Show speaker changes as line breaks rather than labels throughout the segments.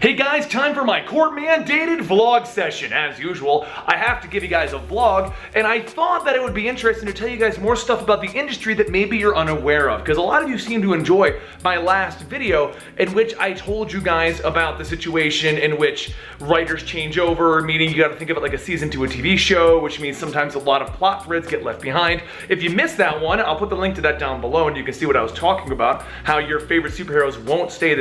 Hey guys, time for my court-mandated vlog session. As usual, I have to give you guys a vlog, and I thought that it would be interesting to tell you guys more stuff about the industry that maybe you're unaware of, because a lot of you seem to enjoy my last video in which I told you guys about the situation in which writers change over, meaning you gotta think of it like a season to a TV show, which means sometimes a lot of plot threads get left behind. If you missed that one, I'll put the link to that down below and you can see what I was talking about, how your favorite superheroes won't stay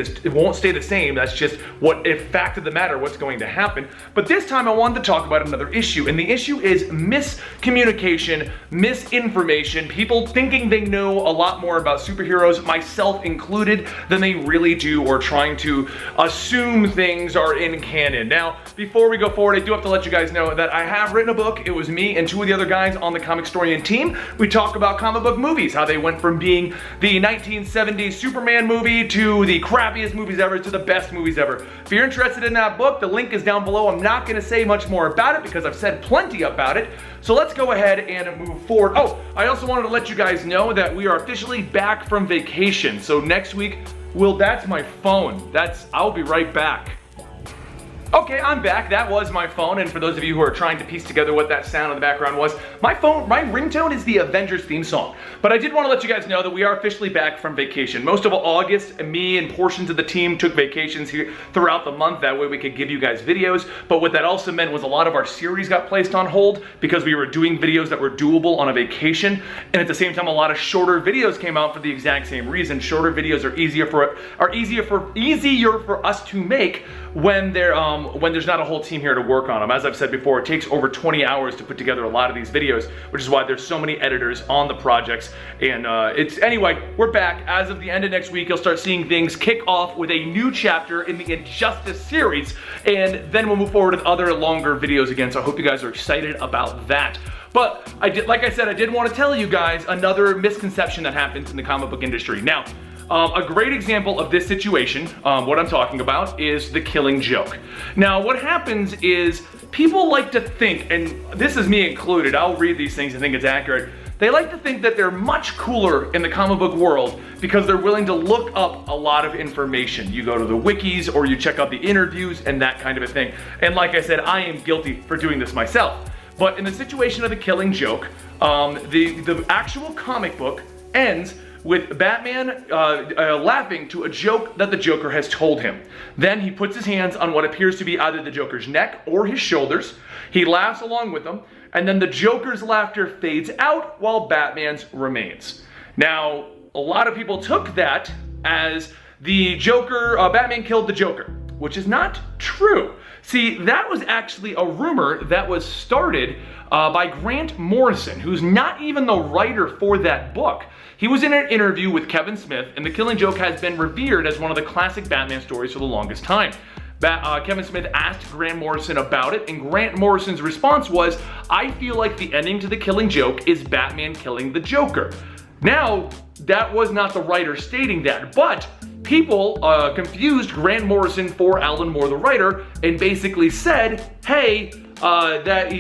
the same. That's just what, if fact of the matter, what's going to happen. But this time I wanted to talk about another issue, and the issue is miscommunication, misinformation, people thinking they know a lot more about superheroes, myself included, than they really do, or trying to assume things are in canon. Now, before we go forward, I do have to let you guys know that I have written a book. It was me and two of the other guys on the Comicstorian team. We talk about comic book movies, how they went from being the 1970s Superman movie to the crappiest movies ever to the best movies ever. If you're interested in that book, the link is down below. I'm not gonna say much more about it because I've said plenty about it. So let's go ahead and move forward. Oh, I also wanted to let you guys know that we are officially back from vacation. So next week, that's my phone. I'll be right back. Okay, I'm back. That was my phone, and for those of you who are trying to piece together what that sound in the background was, my ringtone is the Avengers theme song. But I did want to let you guys know that we are officially back from vacation. Most of August, me and portions of the team took vacations here throughout the month. That way we could give you guys videos. But what that also meant was a lot of our series got placed on hold because we were doing videos that were doable on a vacation. And at the same time, a lot of shorter videos came out for the exact same reason. Shorter videos are easier for us to make when there's not a whole team here to work on them. As I've said before, it takes over 20 hours to put together a lot of these videos, which is why there's so many editors on the projects. And anyway, we're back. As of the end of next week, you'll start seeing things kick off with a new chapter in the Injustice series, and then we'll move forward with other longer videos again. So I hope you guys are excited about that. But like I said, I did want to tell you guys another misconception that happens in the comic book industry. Now, a great example of this situation, what I'm talking about, is the Killing Joke. Now, what happens is people like to think, and this is me included, I'll read these things and think it's accurate. They like to think that they're much cooler in the comic book world because they're willing to look up a lot of information. You go to the wikis or you check out the interviews and that kind of a thing. And like I said, I am guilty for doing this myself. But in the situation of the Killing Joke, the actual comic book ends with Batman laughing to a joke that the Joker has told him. Then he puts his hands on what appears to be either the Joker's neck or his shoulders. He laughs along with them, and then the Joker's laughter fades out while Batman's remains. Now, a lot of people took that as the Joker, Batman killed the Joker, which is not true. See, that was actually a rumor that was started by Grant Morrison, who's not even the writer for that book. He was in an interview with Kevin Smith, and The Killing Joke has been revered as one of the classic Batman stories for the longest time. Kevin Smith asked Grant Morrison about it, and Grant Morrison's response was, "I feel like the ending to The Killing Joke is Batman killing the Joker." Now, that was not the writer stating that, but people confused Grant Morrison for Alan Moore, the writer, and basically said, hey, that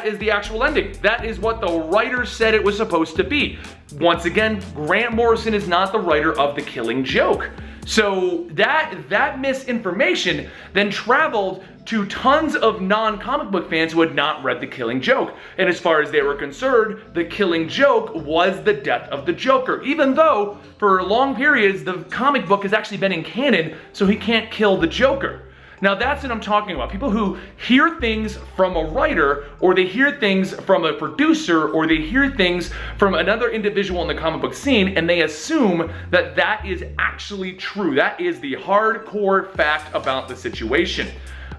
is the actual ending. That is what the writer said it was supposed to be. Once again, Grant Morrison is not the writer of The Killing Joke. So that misinformation then traveled to tons of non-comic book fans who had not read The Killing Joke. And as far as they were concerned, The Killing Joke was the death of the Joker, even though for long periods the comic book has actually been in canon, so he can't kill the Joker. Now that's what I'm talking about. People who hear things from a writer, or they hear things from a producer, or they hear things from another individual in the comic book scene, and they assume that that is actually true. That is the hardcore fact about the situation.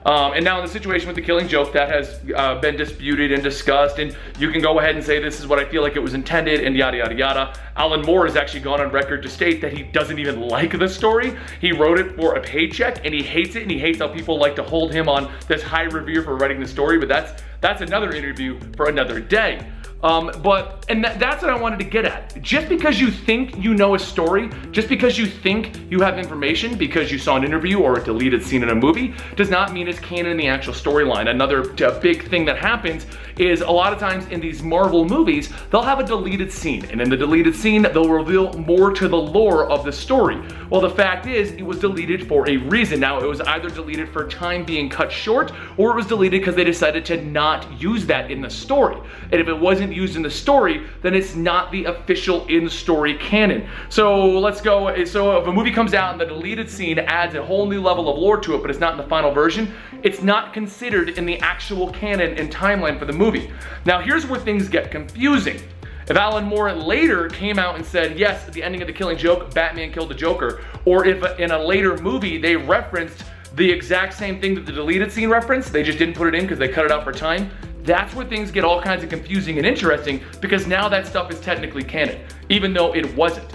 And now in the situation with The Killing Joke, that has been disputed and discussed, and you can go ahead and say this is what I feel like it was intended, and yada yada yada. Alan Moore has actually gone on record to state that he doesn't even like the story. He wrote it for a paycheck, and he hates it, and he hates how people like to hold him on this high revere for writing the story, but that's another interview for another day. And that's what I wanted to get at. Just because you think you know a story, just because you think you have information because you saw an interview or a deleted scene in a movie, does not mean it's canon in the actual storyline. Another big thing that happens is a lot of times in these Marvel movies, they'll have a deleted scene, and in the deleted scene, they'll reveal more to the lore of the story. Well, the fact is, it was deleted for a reason. Now, it was either deleted for time being cut short, or it was deleted because they decided to not use that in the story. And if it wasn't used in the story, then it's not the official in-story canon. So let's go, so if a movie comes out and the deleted scene adds a whole new level of lore to it, but it's not in the final version, it's not considered in the actual canon and timeline for the movie. Now, here's where things get confusing. If Alan Moore later came out and said, yes, at the ending of The Killing Joke, Batman killed the Joker, or if in a later movie they referenced the exact same thing that the deleted scene referenced, they just didn't put it in because they cut it out for time, that's where things get all kinds of confusing and interesting, because now that stuff is technically canon, even though it wasn't.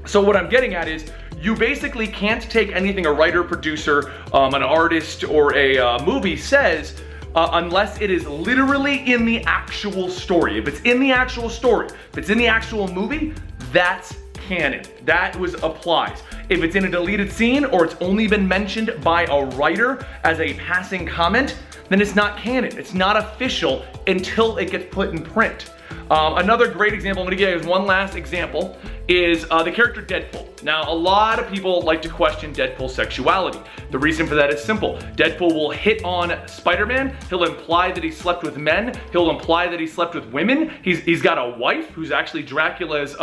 So what I'm getting at is, you basically can't take anything a writer, producer, an artist, or a movie says unless it is literally in the actual story. If it's in the actual story, if it's in the actual movie, that's canon. That applies. If it's in a deleted scene or it's only been mentioned by a writer as a passing comment, then it's not canon. It's not official until it gets put in print. Another great example, I'm gonna give you one last example, is the character Deadpool. Now, a lot of people like to question Deadpool's sexuality. The reason for that is simple. Deadpool will hit on Spider-Man, he'll imply that he slept with men, he'll imply that he slept with women, he's got a wife who's actually Dracula's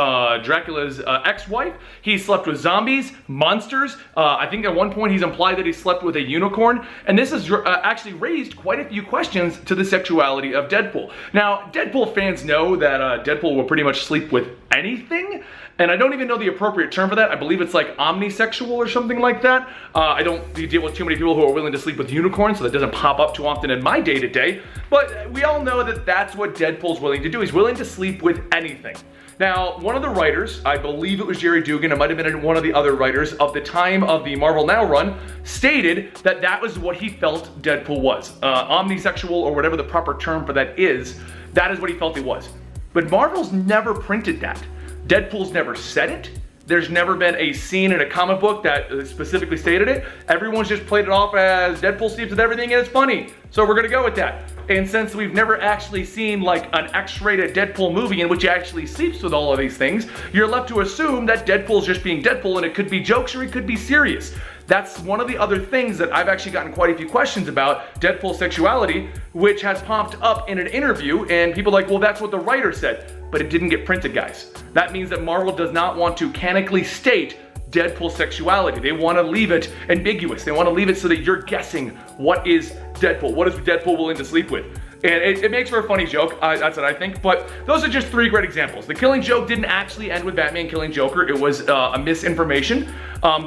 ex-wife, he slept with zombies, monsters, I think at one point he's implied that he slept with a unicorn, and this has actually raised quite a few questions to the sexuality of Deadpool. Now, Deadpool fans know that Deadpool will pretty much sleep with anything, and I don't even know the appropriate term for that. I believe it's like omnisexual or something like that. I don't deal with too many people who are willing to sleep with unicorns, so that doesn't pop up too often in my day-to-day, but we all know that that's what Deadpool's willing to do. He's willing to sleep with anything. Now, one of the writers, I believe it was Jerry Dugan, it might have been one of the other writers of the time of the Marvel Now run, stated that that was what he felt Deadpool was. Omnisexual, or whatever the proper term for that is what he felt he was. But Marvel's never printed that. Deadpool's never said it. There's never been a scene in a comic book that specifically stated it. Everyone's just played it off as Deadpool sleeps with everything and it's funny. So we're gonna go with that. And since we've never actually seen like an X-rated Deadpool movie in which he actually sleeps with all of these things, you're left to assume that Deadpool's just being Deadpool, and it could be jokes or it could be serious. That's one of the other things that I've actually gotten quite a few questions about, Deadpool's sexuality, which has popped up in an interview, and people are like, well, that's what the writer said, but it didn't get printed, guys. That means that Marvel does not want to canonically state Deadpool's sexuality. They want to leave it ambiguous. They want to leave it so that you're guessing what is Deadpool. What is Deadpool willing to sleep with? And it makes for a funny joke, that's what I think, but those are just 3 great examples. The Killing Joke didn't actually end with Batman killing Joker, it was a misinformation.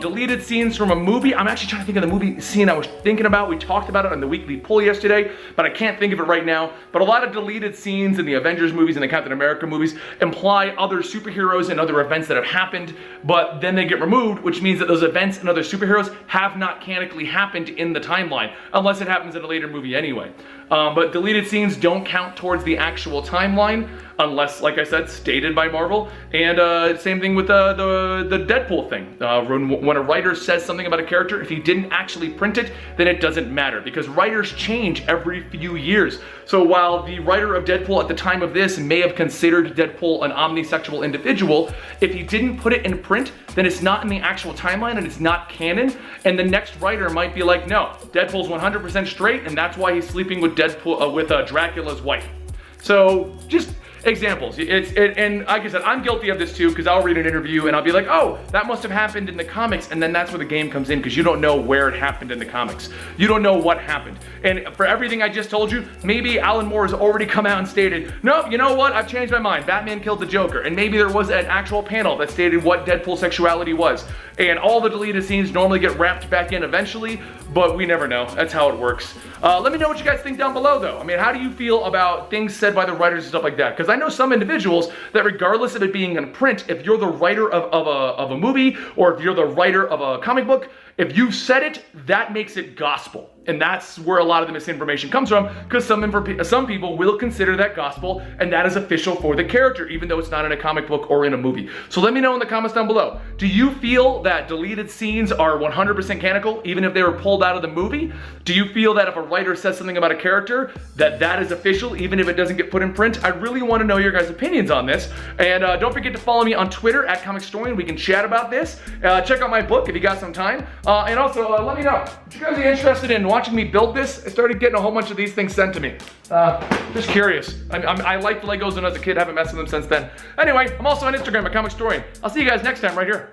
Deleted scenes from a movie, I'm actually trying to think of the movie scene I was thinking about. We talked about it on the weekly poll yesterday, but I can't think of it right now. But a lot of deleted scenes in the Avengers movies and the Captain America movies imply other superheroes and other events that have happened, but then they get removed, which means that those events and other superheroes have not canonically happened in the timeline, unless it happens in a later movie anyway. But deleted scenes don't count towards the actual timeline, unless, like I said, stated by Marvel. And same thing with the Deadpool thing. When a writer says something about a character, if he didn't actually print it, then it doesn't matter, because writers change every few years. So while the writer of Deadpool at the time of this may have considered Deadpool an omnisexual individual, if he didn't put it in print, then it's not in the actual timeline and it's not canon. And the next writer might be like, no, Deadpool's 100% straight, and that's why he's sleeping with Dracula's wife. So just examples. And like I said, I'm guilty of this too, because I'll read an interview and I'll be like, oh, that must have happened in the comics, and then that's where the game comes in, because you don't know where it happened in the comics. You don't know what happened. And for everything I just told you, maybe Alan Moore has already come out and stated, no, you know what, I've changed my mind, Batman killed the Joker. And maybe there was an actual panel that stated what Deadpool's sexuality was. And all the deleted scenes normally get wrapped back in eventually, but we never know. That's how it works. Let me know what you guys think down below, though. I mean, how do you feel about things said by the writers and stuff like that? Because I know some individuals that, regardless of it being in print, if you're the writer of a movie, or if you're the writer of a comic book, if you've said it, that makes it gospel. And that's where a lot of the misinformation comes from, because some people will consider that gospel, and that is official for the character, even though it's not in a comic book or in a movie. So let me know in the comments down below. Do you feel that deleted scenes are 100% canonical, even if they were pulled out of the movie? Do you feel that if a writer says something about a character, that is official, even if it doesn't get put in print? I really want to know your guys' opinions on this. And don't forget to follow me on Twitter at Comicstorian. We can chat about this. Check out my book if you got some time. And also, let me know if you guys are interested in watching me build this. I started getting a whole bunch of these things sent to me. Just curious. I liked Legos when I was a kid, haven't messed with them since then. Anyway, I'm also on Instagram at Comicstorian. I'll see you guys next time right here.